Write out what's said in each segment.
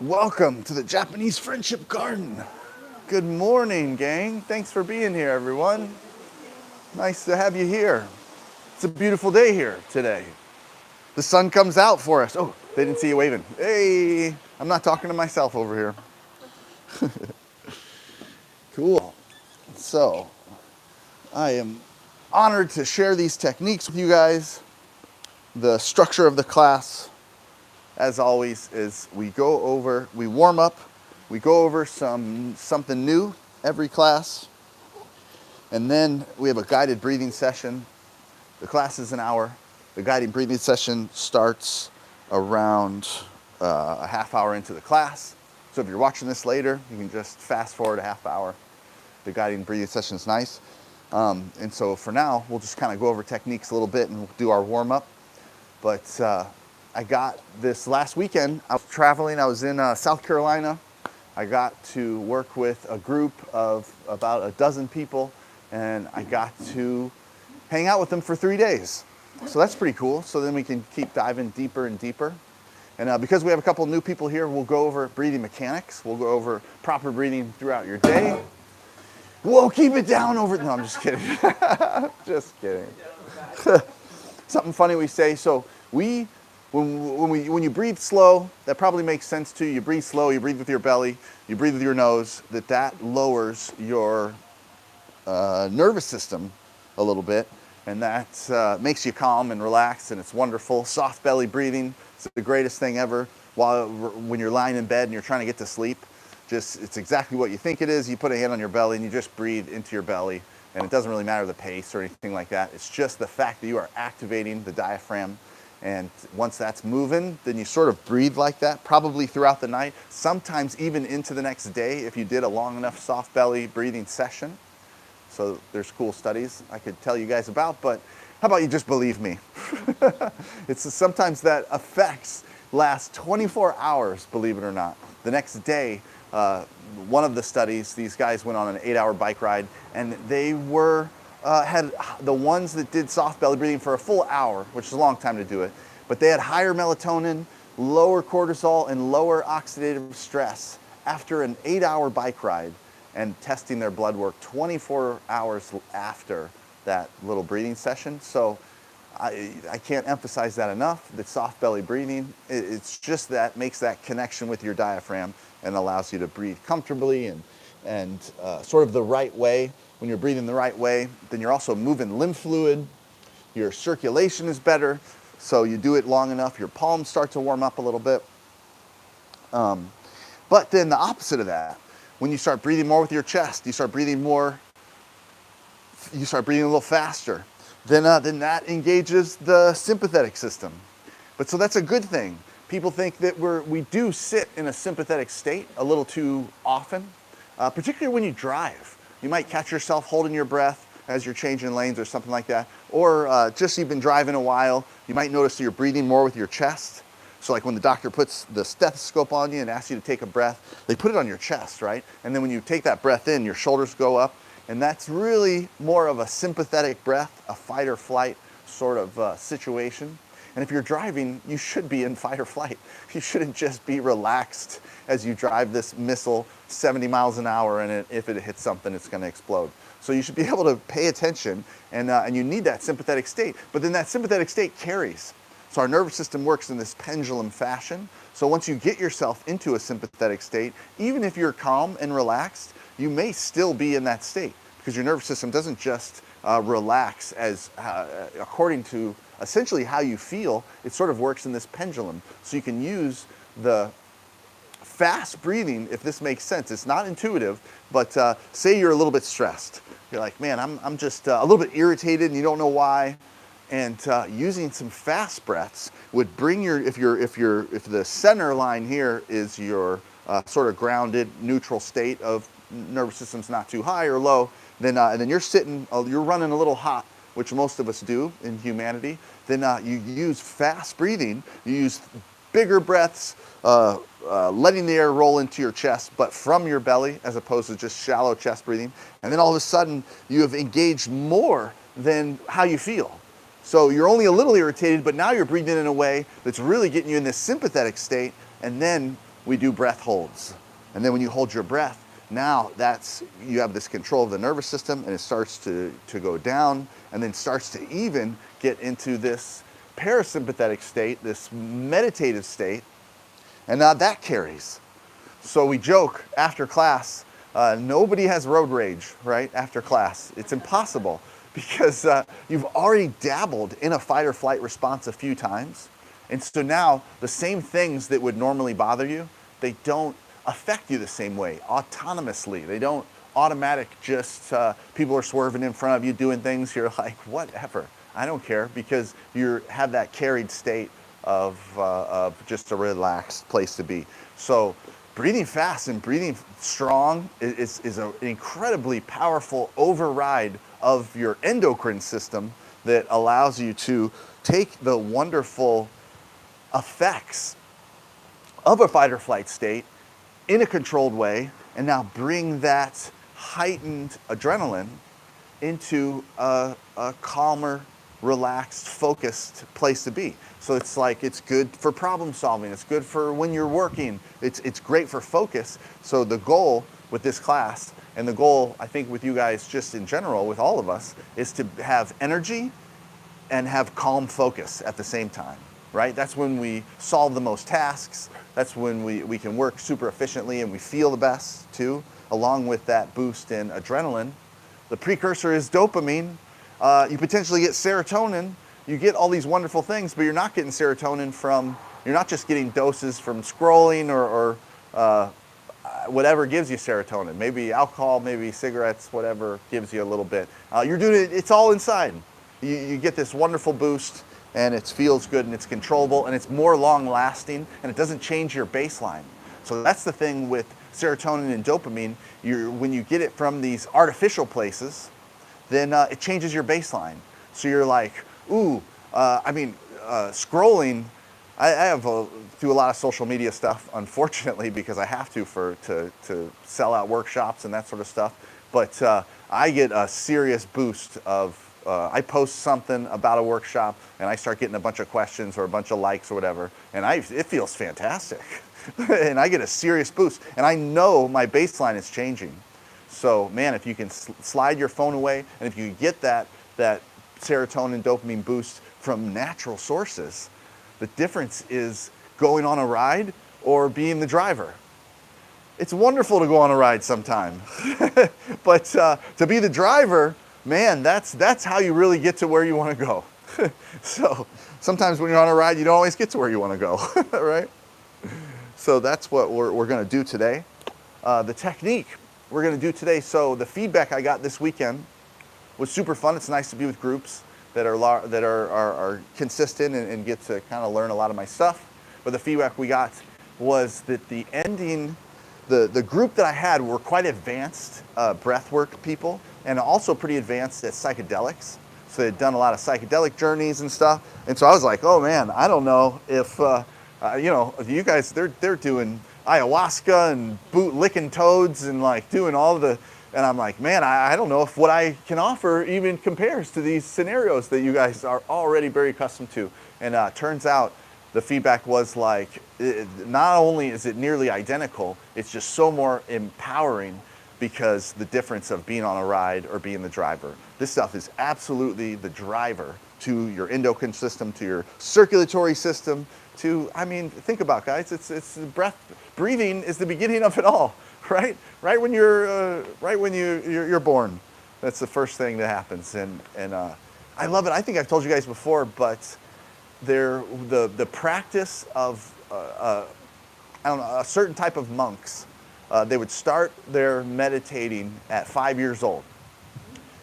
Welcome to the Japanese Friendship Garden. Good morning, gang. Thanks for being here, everyone. Nice to have you here. It's a beautiful day here today. The sun comes out for us. Oh, they didn't see you waving. Hey, I'm not talking to myself over here. Cool. So, I am honored to share these techniques with you guys. The structure of the class, as always, is we warm up, we go over something new every class, and then we have a guided breathing session. The class is an hour. The guided breathing session starts around a half hour into the class. So if you're watching this later, you can just fast forward a half hour. The guiding breathing session is nice. And so for now, we'll just kind of go over techniques a little bit and do our warm up. But I got this last weekend. I was traveling. I was in South Carolina. I got to work with a group of about a dozen people, and I got to hang out with them for 3 days. So that's pretty cool. So then we can keep diving deeper and deeper. And because we have a couple new people here, we'll go over breathing mechanics. We'll go over proper breathing throughout your day. Whoa, keep it down over. No, I'm just kidding. Just kidding. Something funny we say. So when you breathe slow, that probably makes sense to you. You breathe slow, you breathe with your belly, you breathe with your nose, that lowers your nervous system a little bit, and that makes you calm and relaxed, and it's wonderful. Soft belly breathing is the greatest thing ever when you're lying in bed and you're trying to get to sleep. It's exactly what you think it is. You put a hand on your belly and you just breathe into your belly, and it doesn't really matter the pace or anything like that. It's just the fact that you are activating the diaphragm. And once that's moving, then you sort of breathe like that, probably throughout the night, sometimes even into the next day if you did a long enough soft belly breathing session. So there's cool studies I could tell you guys about, but how about you just believe me? It's sometimes that effects last 24 hours, believe it or not. The next day, one of the studies, these guys went on an 8-hour bike ride, and they had the ones that did soft belly breathing for a full hour, which is a long time to do it, but they had higher melatonin, lower cortisol, and lower oxidative stress after an 8-hour bike ride and testing their blood work 24 hours after that little breathing session. So I can't emphasize that enough, that soft belly breathing, it's just that makes that connection with your diaphragm and allows you to breathe comfortably and sort of the right way. When you're breathing the right way, then you're also moving lymph fluid, your circulation is better, so you do it long enough, your palms start to warm up a little bit. But then the opposite of that, when you start breathing more with your chest, you start breathing a little faster, then that engages the sympathetic system. But so that's a good thing. People think that we do sit in a sympathetic state a little too often, particularly when you drive. You might catch yourself holding your breath as you're changing lanes or something like that. Or just you've been driving a while, you might notice that you're breathing more with your chest. So like when the doctor puts the stethoscope on you and asks you to take a breath, they put it on your chest, right? And then when you take that breath in, your shoulders go up. And that's really more of a sympathetic breath, a fight or flight sort of situation. And if you're driving, you should be in fight or flight. You shouldn't just be relaxed as you drive this missile 70 miles an hour, and if it hits something, it's going to explode. So you should be able to pay attention, and you need that sympathetic state. But then that sympathetic state carries. So our nervous system works in this pendulum fashion. So once you get yourself into a sympathetic state, even if you're calm and relaxed, you may still be in that state because your nervous system doesn't just relax as according to essentially how you feel. It sort of works in this pendulum. So you can use the fast breathing, if this makes sense. It's not intuitive, but say you're a little bit stressed. You're like, man, I'm just a little bit irritated and you don't know why. And using some fast breaths would bring if the center line here is your sort of grounded, neutral state of nervous system's not too high or low, then you're running a little hot, which most of us do in humanity. Then you use fast breathing. You use bigger breaths, letting the air roll into your chest, but from your belly as opposed to just shallow chest breathing. And then all of a sudden, you have engaged more than how you feel. So you're only a little irritated, but now you're breathing in a way that's really getting you in this sympathetic state, and then we do breath holds. And then when you hold your breath, now you have this control of the nervous system, and it starts to go down, and then starts to even get into this parasympathetic state, this meditative state, and now that carries. So we joke after class, nobody has road rage, right, after class. It's impossible because you've already dabbled in a fight or flight response a few times. And so now the same things that would normally bother you, they don't affect you the same way, autonomously. They don't automatic just people are swerving in front of you doing things, you're like, whatever, I don't care, because you have that carried state of just a relaxed place to be. So breathing fast and breathing strong is an incredibly powerful override of your endocrine system that allows you to take the wonderful effects of a fight or flight state in a controlled way and now bring that heightened adrenaline into a calmer, relaxed, focused place to be. So it's like, it's good for problem solving, it's good for when you're working, it's great for focus. So the goal with this class, and the goal I think with you guys just in general, with all of us, is to have energy and have calm focus at the same time, right? That's when we solve the most tasks, that's when we can work super efficiently and we feel the best too, along with that boost in adrenaline. The precursor is dopamine. You potentially get serotonin. You get all these wonderful things, but you're not getting serotonin you're not just getting doses from scrolling or whatever gives you serotonin. Maybe alcohol, maybe cigarettes, whatever gives you a little bit. You're doing it, it's all inside. You get this wonderful boost, and it feels good, and it's controllable, and it's more long lasting, and it doesn't change your baseline. So that's the thing with serotonin and dopamine. When you get it from these artificial places, then it changes your baseline. So you're like, ooh, scrolling, I do a lot of social media stuff, unfortunately, because I have to sell out workshops and that sort of stuff. But I get a serious boost of, I post something about a workshop and I start getting a bunch of questions or a bunch of likes or whatever, and it feels fantastic. And I get a serious boost, and I know my baseline is changing. So man, if you can slide your phone away, and if you get that serotonin, dopamine boost from natural sources, the difference is going on a ride or being the driver. It's wonderful to go on a ride sometime, but to be the driver, man, that's how you really get to where you want to go. So sometimes when you're on a ride, you don't always get to where you want to go, right? So that's what we're going to do today. The technique we're going to do today. So the feedback I got this weekend was super fun. It's nice to be with groups that are consistent and get to kind of learn a lot of my stuff. But the feedback we got was that the group that I had were quite advanced breathwork people, and also pretty advanced at psychedelics. So they'd done a lot of psychedelic journeys and stuff. And so I was like, oh man, I don't know if you guys, they're doing ayahuasca and boot licking toads and like doing and I'm like, man, I don't know if what I can offer even compares to these scenarios that you guys are already very accustomed to. And turns out the feedback was like, not only is it nearly identical, it's just so more empowering because the difference of being on a ride or being the driver. This stuff is absolutely the driver to your endocrine system, to your circulatory system, think about, guys, it's breathing is the beginning of it all, right? Right when you're born, that's the first thing that happens, and I love it. I think I've told you guys before, but the practice of a certain type of monks, they would start their meditating at 5 years old,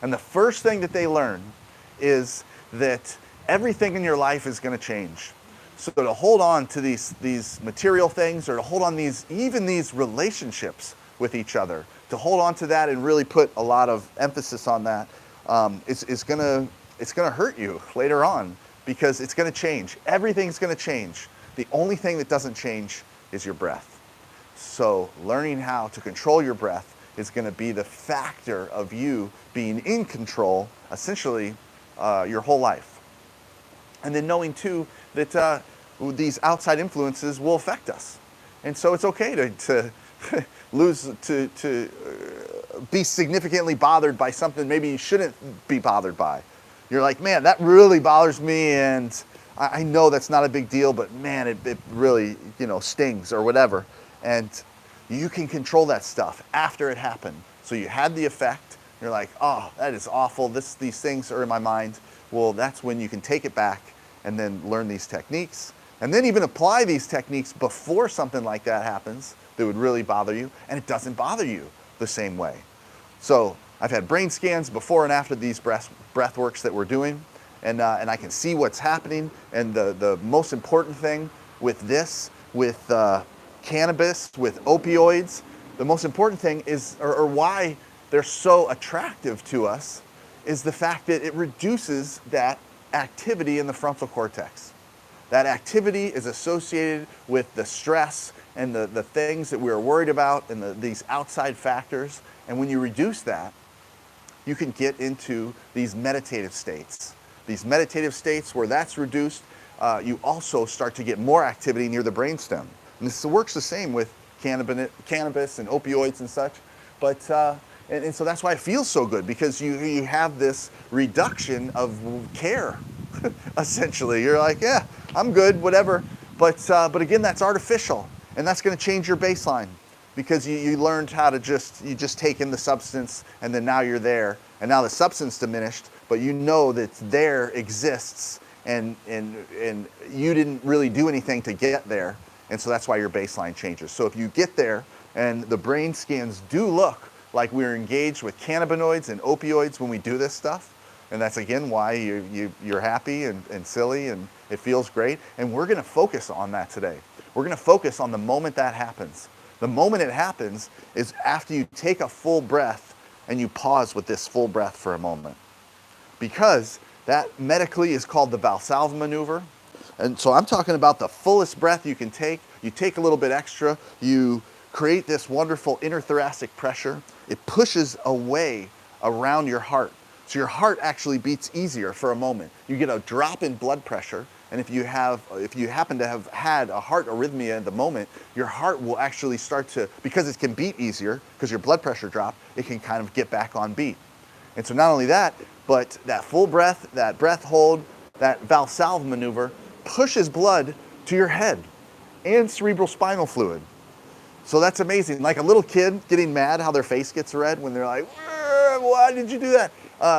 and the first thing that they learn is that everything in your life is going to change. So to hold on to these material things, or to hold on these relationships with each other, to hold on to that and really put a lot of emphasis on that, it's gonna hurt you later on, because it's gonna change. Everything's gonna change. The only thing that doesn't change is your breath. So learning how to control your breath is gonna be the factor of you being in control, essentially, your whole life. And then knowing too that these outside influences will affect us. And so it's okay to to be significantly bothered by something maybe you shouldn't be bothered by. You're like, man, that really bothers me, and I know that's not a big deal, but man, it really, stings or whatever. And you can control that stuff after it happened. So you had the effect, you're like, oh, that is awful, these things are in my mind. Well, that's when you can take it back and then learn these techniques, and then even apply these techniques before something like that happens that would really bother you, and it doesn't bother you the same way. So I've had brain scans before and after these breath works that we're doing, and I can see what's happening. And the most important thing with this, with cannabis, with opioids, the most important thing is, or why they're so attractive to us, is the fact that it reduces that activity in the frontal cortex. That activity is associated with the stress and the things that we're worried about and these outside factors. And when you reduce that, you can get into these meditative states. These meditative states where that's reduced, you also start to get more activity near the brainstem. And this works the same with cannabis and opioids and such. But and so that's why it feels so good, because you have this reduction of care. Essentially, you're like, yeah, I'm good, whatever. But again, that's artificial, and that's going to change your baseline, because you learned how to just take in the substance, and then now you're there, and now the substance diminished, but you know that there exists, and you didn't really do anything to get there, and so that's why your baseline changes. So if you get there, and the brain scans do look like we're engaged with cannabinoids and opioids when we do this stuff, and that's again why you're happy and silly and it feels great. And we're gonna focus on that today. We're gonna focus on the moment that happens. The moment it happens is after you take a full breath and you pause with this full breath for a moment. Because that medically is called the Valsalva maneuver. And so I'm talking about the fullest breath you can take. You take a little bit extra, you create this wonderful interthoracic pressure. It pushes away around your heart. So your heart actually beats easier for a moment. You get a drop in blood pressure, and if you happen to have had a heart arrhythmia at the moment, your heart will actually start to, because it can beat easier, because your blood pressure dropped, it can kind of get back on beat. And so not only that, but that full breath, that breath hold, that Valsalva maneuver pushes blood to your head and cerebral spinal fluid. So that's amazing. Like a little kid getting mad how their face gets red when they're like, why did you do that?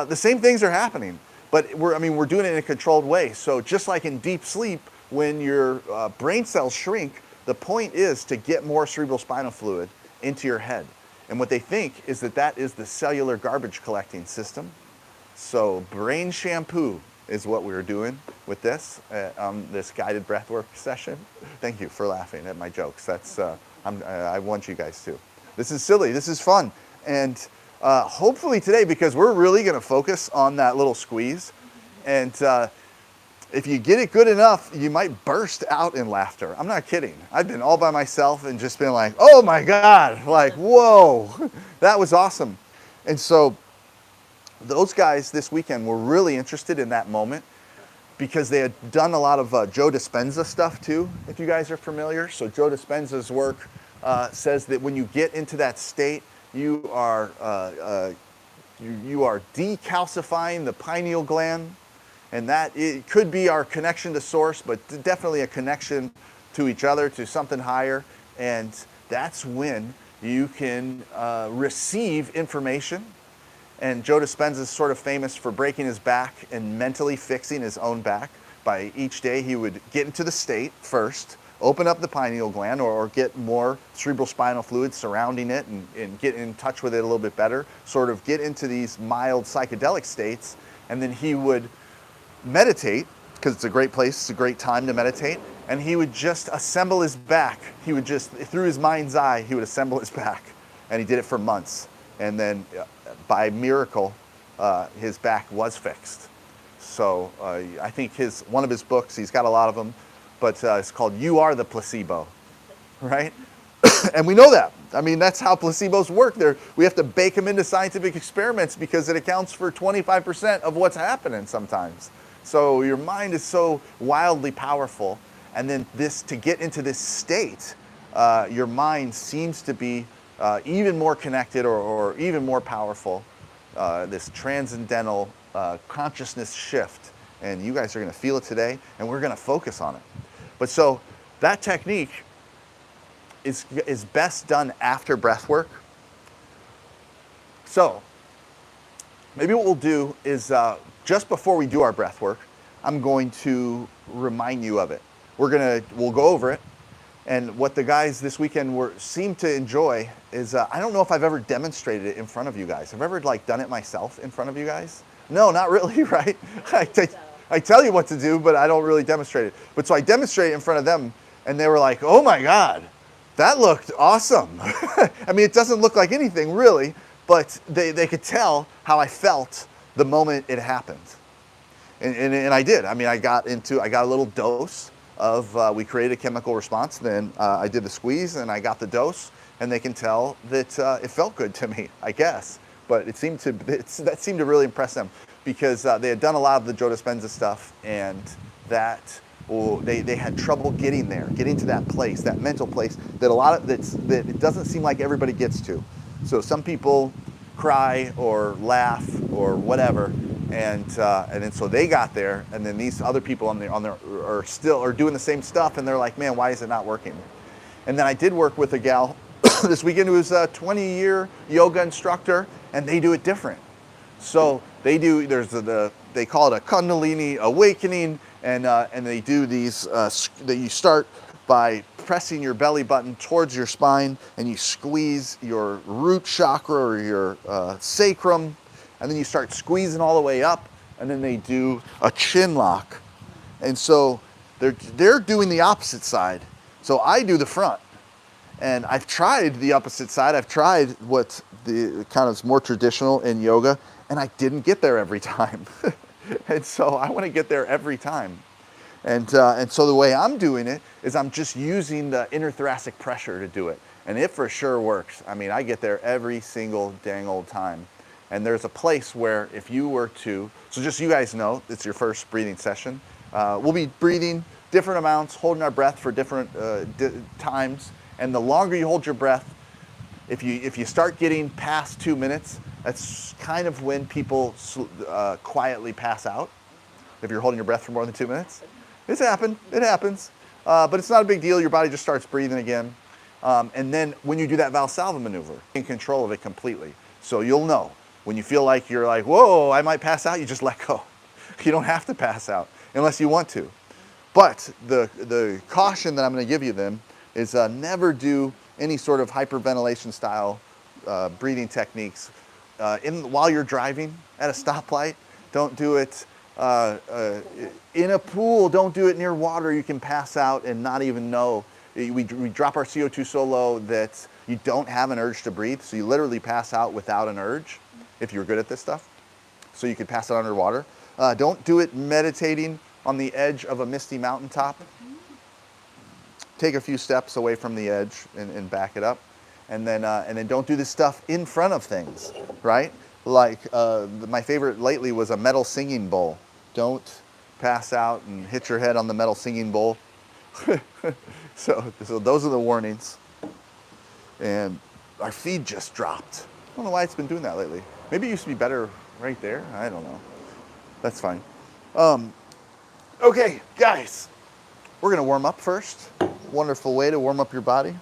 The same things are happening, but we're doing it in a controlled way. So just like in deep sleep, when your brain cells shrink, the point is to get more cerebral spinal fluid into your head. And what they think is that is the cellular garbage collecting system. So brain shampoo is what we were doing with this guided breathwork session. Thank you for laughing at my jokes. That's I want you guys to. This is silly. This is fun. And hopefully today, because we're really going to focus on that little squeeze, and if you get it good enough, you might burst out in laughter. I'm not kidding. I've been all by myself and just been like, oh my God, like, whoa, that was awesome. And so those guys this weekend were really interested in that moment, because they had done a lot of Joe Dispenza stuff too, if you guys are familiar. So Joe Dispenza's work says that when you get into that state, you are decalcifying the pineal gland, and that it could be our connection to source, but definitely a connection to each other, to something higher. And that's when you can receive information. And Joe Dispenza is sort of famous for breaking his back and mentally fixing his own back. By each day, he would get into the state first, open up the pineal gland, or get more cerebral spinal fluid surrounding it and get in touch with it a little bit better, sort of get into these mild psychedelic states. And then he would meditate, because it's a great place, it's a great time to meditate. And he would just assemble his back. He would just, through his mind's eye, he would assemble his back. And he did it for months. And then by miracle, his back was fixed. So I think one of his books, he's got a lot of them, but it's called You Are the Placebo, right? And we know that. I mean, that's how placebos work. We have to bake them into scientific experiments because it accounts for 25% of what's happening sometimes. So your mind is so wildly powerful. And then to get into this state your mind seems to be even more connected or even more powerful, this transcendental consciousness shift. And you guys are going to feel it today, and we're going to focus on it. But so that technique is best done after breath work. So maybe what we'll do is just before we do our breath work, I'm going to remind you of it. We'll go over it. And what the guys this weekend seemed to enjoy is, I don't know if I've ever demonstrated it in front of you guys. Have I ever done it myself in front of you guys? No, not really, right? I tell you what to do, but I don't really demonstrate it. But so I demonstrated it in front of them, and they were like, oh my God, that looked awesome. I mean, it doesn't look like anything really, but they could tell how I felt the moment it happened. And I did. I mean, I got a little dose of, we created a chemical response, then I did the squeeze and I got the dose, and they can tell that it felt good to me, I guess. But that seemed to really impress them, because they had done a lot of the Joe Dispenza stuff, and they had trouble getting there, getting to that place, that mental place that it doesn't seem like everybody gets to. So some people cry or laugh or whatever, and then so they got there, and then these other people are doing the same stuff, and they're like, man, why is it not working? And then I did work with a gal this weekend who was a 20-year yoga instructor, and they do it different. So they call it a Kundalini awakening, and they do these. That you start by pressing your belly button towards your spine, and you squeeze your root chakra or your sacrum, and then you start squeezing all the way up, and then they do a chin lock. And so they're doing the opposite side. So I do the front. And I've tried the opposite side. I've tried what the kind of is more traditional in yoga, and I didn't get there every time. And so I want to get there every time. And so the way I'm doing it is I'm just using the inner thoracic pressure to do it. And it for sure works. I mean, I get there every single dang old time. And there's a place where if you were to, so just so you guys know, it's your first breathing session. We'll be breathing different amounts, holding our breath for different times. And the longer you hold your breath, if you start getting past 2 minutes, that's kind of when people quietly pass out. If you're holding your breath for more than 2 minutes, it happens, but it's not a big deal. Your body just starts breathing again, and then when you do that Valsalva maneuver, you're in control of it completely. So you'll know when you feel like you're like, whoa, I might pass out. You just let go. You don't have to pass out unless you want to. But the caution that I'm going to give you then is never do any sort of hyperventilation style breathing techniques while you're driving at a stoplight. Don't do it in a pool. Don't do it near water. You can pass out and not even know. We drop our CO2 so low that you don't have an urge to breathe. So you literally pass out without an urge if you're good at this stuff. So you could pass out underwater. Don't do it meditating on the edge of a misty mountaintop. Take a few steps away from the edge and back it up. And then don't do this stuff in front of things, right? Like my favorite lately was a metal singing bowl. Don't pass out and hit your head on the metal singing bowl. So those are the warnings. And our feed just dropped. I don't know why it's been doing that lately. Maybe it used to be better right there. I don't know. That's fine. Okay, guys, we're gonna warm up first. Wonderful way to warm up your body.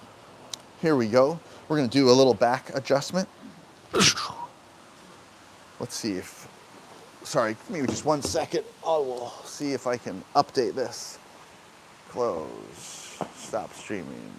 Here we go. We're gonna do a little back adjustment. Let's see sorry, maybe just 1 second. I will see if I can update this. Close, stop streaming.